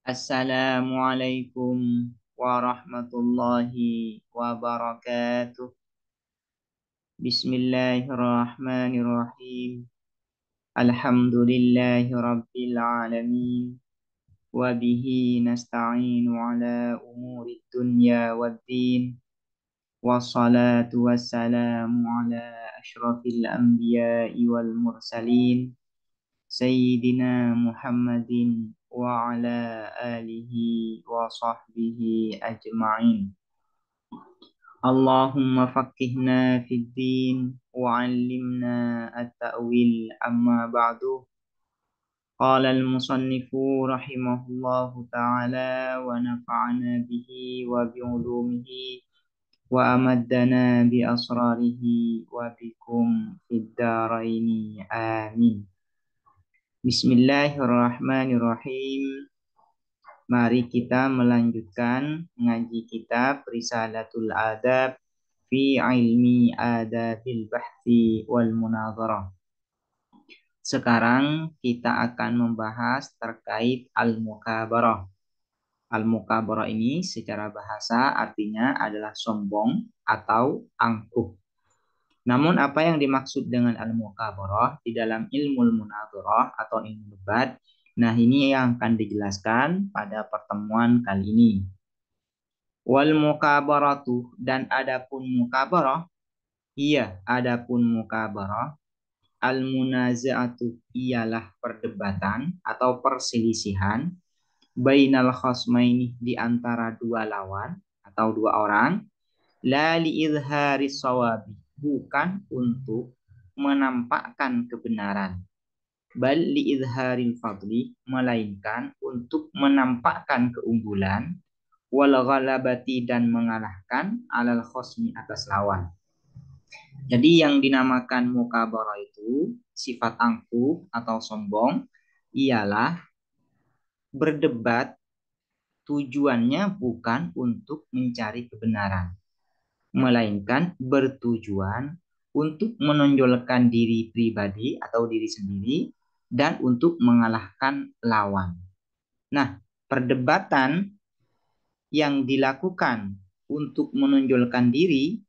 Assalamualaikum warahmatullahi wabarakatuh. Bismillahirrahmanirrahim. Alhamdulillahi rabbil alamin. Wa bihi nasta'inu ala umuri dunya waddin. Wassalatu wassalamu ala ashrafil anbiya'i wal mursalin. Sayyidina Muhammadin wa ala alihi wa sahbihi ajma'in. Allahumma faqihna fid din wa 'allimna at-ta'wil amma ba'du. Qala al-musannifu rahimahullahu ta'ala wa nafa'ana bihi wa bi'ulumihi wa amaddana bi asrarihi wa bikum fid daraini amin. Bismillahirrahmanirrahim. Mari kita melanjutkan ngaji kitab Risalatul Adab fi ilmi adabil bahthi wal munazarah. Sekarang kita akan membahas terkait al-mukabarah. Al-mukabarah ini secara bahasa artinya adalah sombong atau angkuh. Namun apa yang dimaksud dengan al-mukabarah di dalam ilmu munazarah atau ilmu debat? Nah, ini yang akan dijelaskan pada pertemuan kali ini. Wal mukabaratu, dan adapun mukabarah, iya adapun mukabarah, al munazaatu ialah perdebatan atau perselisihan bainal khasmaini di antara dua lawan atau dua orang, la li izharis sawabi, bukan untuk menampakkan kebenaran, bal li izharil fadli, melainkan untuk menampakkan keunggulan, wal ghalabati, dan mengalahkan, alal khosmi, atas lawan. Jadi yang dinamakan mukabarah itu sifat angkuh atau sombong ialah berdebat, tujuannya bukan untuk mencari kebenaran, melainkan bertujuan untuk menonjolkan diri pribadi atau diri sendiri dan untuk mengalahkan lawan. Nah, perdebatan yang dilakukan untuk menonjolkan diri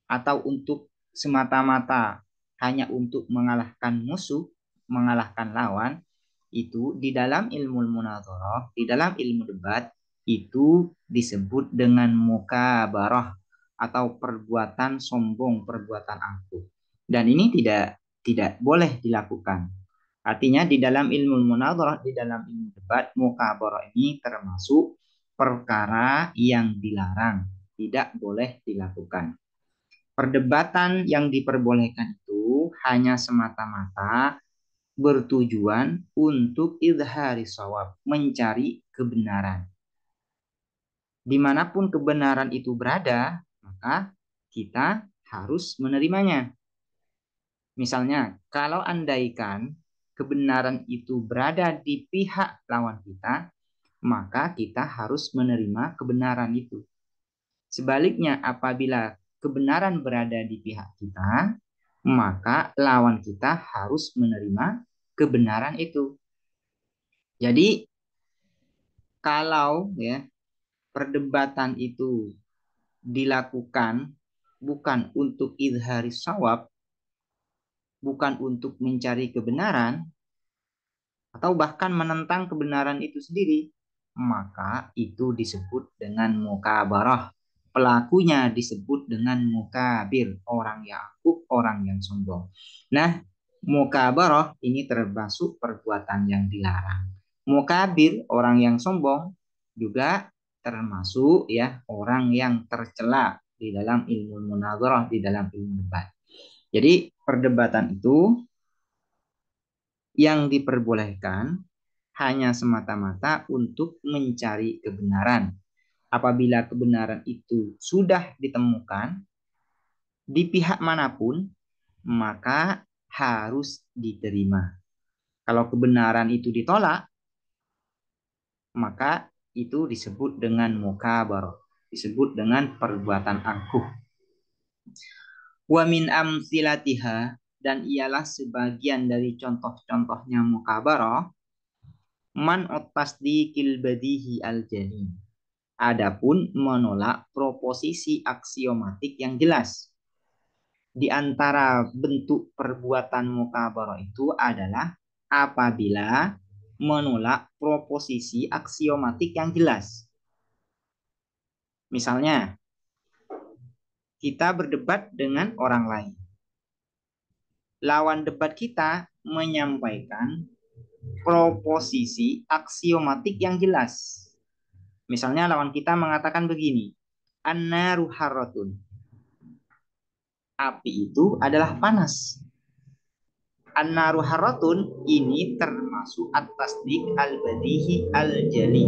atau untuk semata-mata hanya untuk mengalahkan musuh, mengalahkan lawan, itu di dalam ilmu munazarah, di dalam ilmu debat, itu disebut dengan mukabarah atau perbuatan sombong, perbuatan angkuh. Dan ini tidak boleh dilakukan. Artinya di dalam ilmu munazarah, di dalam ilmu debat, mukabarah ini termasuk perkara yang dilarang, tidak boleh dilakukan. Perdebatan yang diperbolehkan itu hanya semata-mata bertujuan untuk idhari shawab, mencari kebenaran. Dimanapun kebenaran itu berada, maka kita harus menerimanya. Misalnya, kalau andaikan kebenaran itu berada di pihak lawan kita, maka kita harus menerima kebenaran itu. Sebaliknya, apabila kebenaran berada di pihak kita, maka lawan kita harus menerima kebenaran itu. Jadi, kalau perdebatan itu dilakukan bukan untuk idhari sawab, bukan untuk mencari kebenaran, atau bahkan menentang kebenaran itu sendiri, maka itu disebut dengan mukabarah. Pelakunya disebut dengan mukabir, orang yang angkuh, orang yang sombong. Nah, mukabarah ini termasuk perbuatan yang dilarang. Mukabir, orang yang sombong, juga termasuk orang yang tercela di dalam ilmu munazarah, di dalam ilmu debat. Jadi perdebatan itu yang diperbolehkan hanya semata-mata untuk mencari kebenaran. Apabila kebenaran itu sudah ditemukan di pihak manapun, maka harus diterima. Kalau kebenaran itu ditolak, maka itu disebut dengan mukabarah, disebut dengan perbuatan angkuh. Wa min amsilatiha, dan ialah sebagian dari contoh-contohnya mukabarah, Man tasdiqil badihi al-jali. Adapun menolak proposisi aksiomatik yang jelas. Di antara bentuk perbuatan mukabarah itu adalah apabila menolak proposisi aksiomatik yang jelas. Misalnya, kita berdebat dengan orang lain. Lawan debat kita menyampaikan proposisi aksiomatik yang jelas. Misalnya lawan kita mengatakan begini, an-naru harratun. Api itu adalah panas. An-naru harratun ini termasuk at-tasdiq al-badihi al-jali,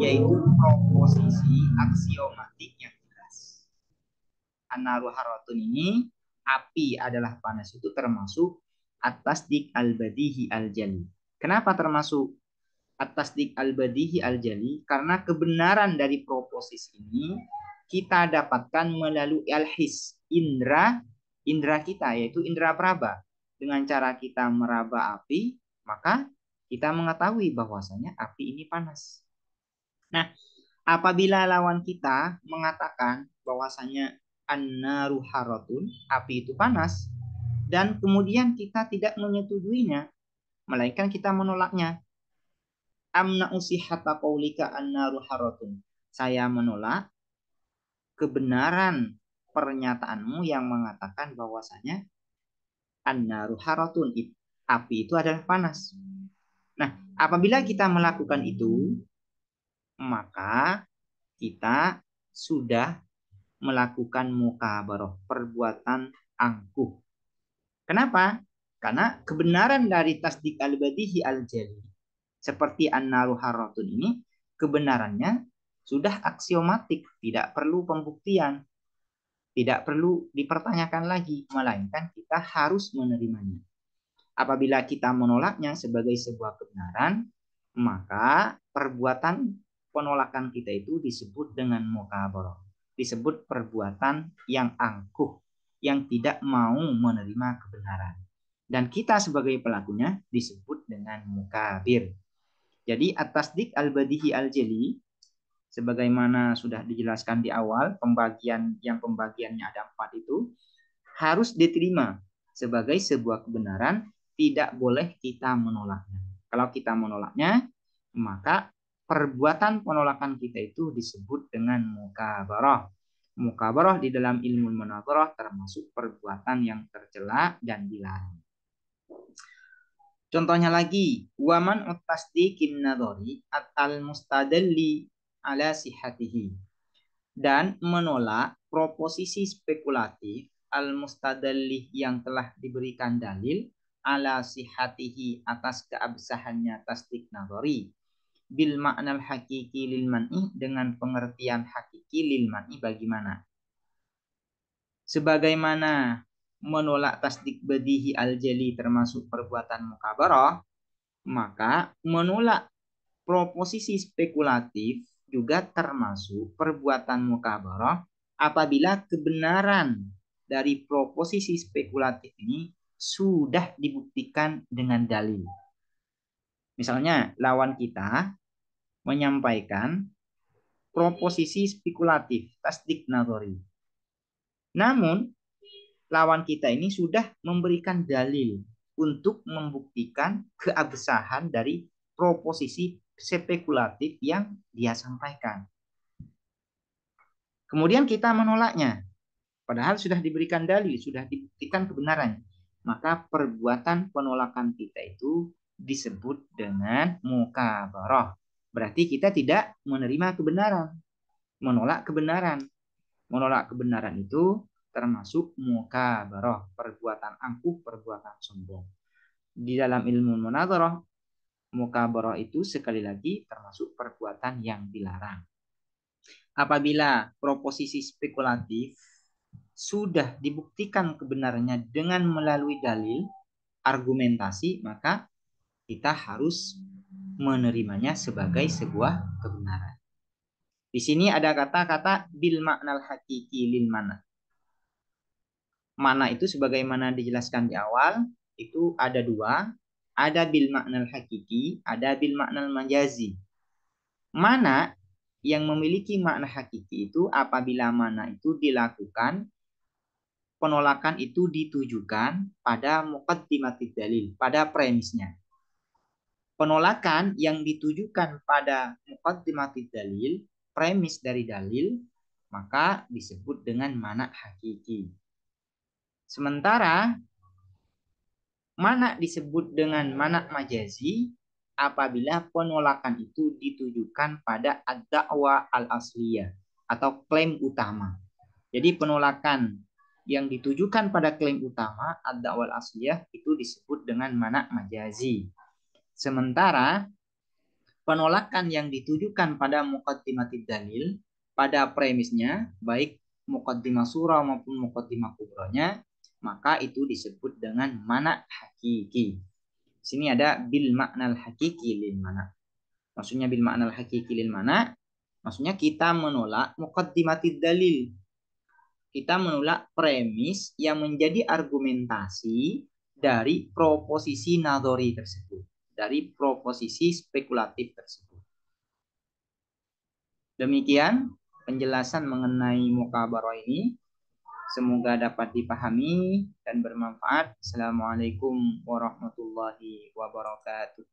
yaitu proposisi aksiomatik yang jelas. An-naru harratun ini, api adalah panas, itu termasuk at-tasdiq al-badihi al-jali. Kenapa termasuk at-tasdiq al-badihi al-jali? Karena kebenaran dari proposisi ini kita dapatkan melalui al-his, indra kita, yaitu indra praba. Dengan cara kita meraba api, maka kita mengetahui bahwasanya api ini panas. Nah, apabila lawan kita mengatakan bahwasanya an-naru haratun, api itu panas, dan kemudian kita tidak menyetujuinya, melainkan kita menolaknya. Amna usihata qaulika an-naru haratun. Saya menolak kebenaran pernyataanmu yang mengatakan bahwasanya an-naru haratun, api itu adalah panas. Nah, apabila kita melakukan itu, maka kita sudah melakukan mukabarah, perbuatan angkuh. Kenapa? Karena kebenaran dari tasdik al-badihi al-jali seperti an-naru haratun ini, kebenarannya sudah aksiomatik, tidak perlu pembuktian, tidak perlu dipertanyakan lagi, melainkan kita harus menerimanya. Apabila kita menolaknya sebagai sebuah kebenaran, maka perbuatan penolakan kita itu disebut dengan mukabarah, disebut perbuatan yang angkuh, yang tidak mau menerima kebenaran. Dan kita sebagai pelakunya disebut dengan mukabir. Jadi at-tasdiq al-badihi al-jali, sebagaimana sudah dijelaskan di awal, pembagiannya ada 4 itu, harus diterima sebagai sebuah kebenaran, tidak boleh kita menolaknya. Kalau kita menolaknya, maka perbuatan penolakan kita itu disebut dengan mukabarah. Mukabarah di dalam ilmu munadharah termasuk perbuatan yang tercela dan dilarang. Contohnya lagi, waman tasdiqin nadhari al mustadalli ala sihatihi, dan menolak proposisi spekulatif al mustadalli yang telah diberikan dalil ala sihatihi atas keabsahannya tasdik nadhari bil makna hakiki lil man'i, dengan pengertian hakiki lil man'i bagaimana? Sebagaimana menolak tasdik badihi al-jali termasuk perbuatan mukabarah, maka menolak proposisi spekulatif juga termasuk perbuatan mukabarah apabila kebenaran dari proposisi spekulatif ini sudah dibuktikan dengan dalil. Misalnya lawan kita menyampaikan proposisi spekulatif tasdik nadhari. Namun lawan kita ini sudah memberikan dalil untuk membuktikan keabsahan dari proposisi spekulatif yang dia sampaikan. Kemudian kita menolaknya, padahal sudah diberikan dalil, sudah dibuktikan kebenarannya. Maka perbuatan penolakan kita itu disebut dengan mukabarah. Berarti kita tidak menerima kebenaran, menolak kebenaran. Menolak kebenaran itu termasuk mukabarah, perbuatan angkuh, perbuatan sombong. Di dalam ilmu munadharah, mukabarah itu sekali lagi termasuk perbuatan yang dilarang. Apabila proposisi spekulatif sudah dibuktikan kebenarannya dengan melalui dalil, argumentasi, maka kita harus menerimanya sebagai sebuah kebenaran. Di sini ada kata-kata bil maknal hakiki lil mana. Mana itu sebagaimana dijelaskan di awal, itu ada 2. Ada bil maknal hakiki, ada bil maknal majazi. Mana yang memiliki makna hakiki itu apabila mana itu dilakukan, penolakan itu ditujukan pada muqaddimatid dalil, pada premisnya. Penolakan yang ditujukan pada muqaddimatid dalil, premis dari dalil, maka disebut dengan mana hakiki. Sementara mana disebut dengan mana majazi apabila penolakan itu ditujukan pada ad-da'wa al-asliyah atau klaim utama. Jadi penolakan yang ditujukan pada klaim utama ad-da'wa al-asliyah itu disebut dengan mana majazi. Sementara penolakan yang ditujukan pada muqaddimatid dalil, pada premisnya, baik muqaddimah surah maupun muqaddimah kubronya, maka itu disebut dengan mana hakiki. Sini ada bil maknal hakiki lil mana. Maksudnya bil maknal hakiki lil mana, maksudnya kita menolak muqaddimatid dalil. Kita menolak premis yang menjadi argumentasi dari proposisi nadhari tersebut, dari proposisi spekulatif tersebut. Demikian penjelasan mengenai mukabarah ini. Semoga dapat dipahami dan bermanfaat. Assalamualaikum warahmatullahi wabarakatuh.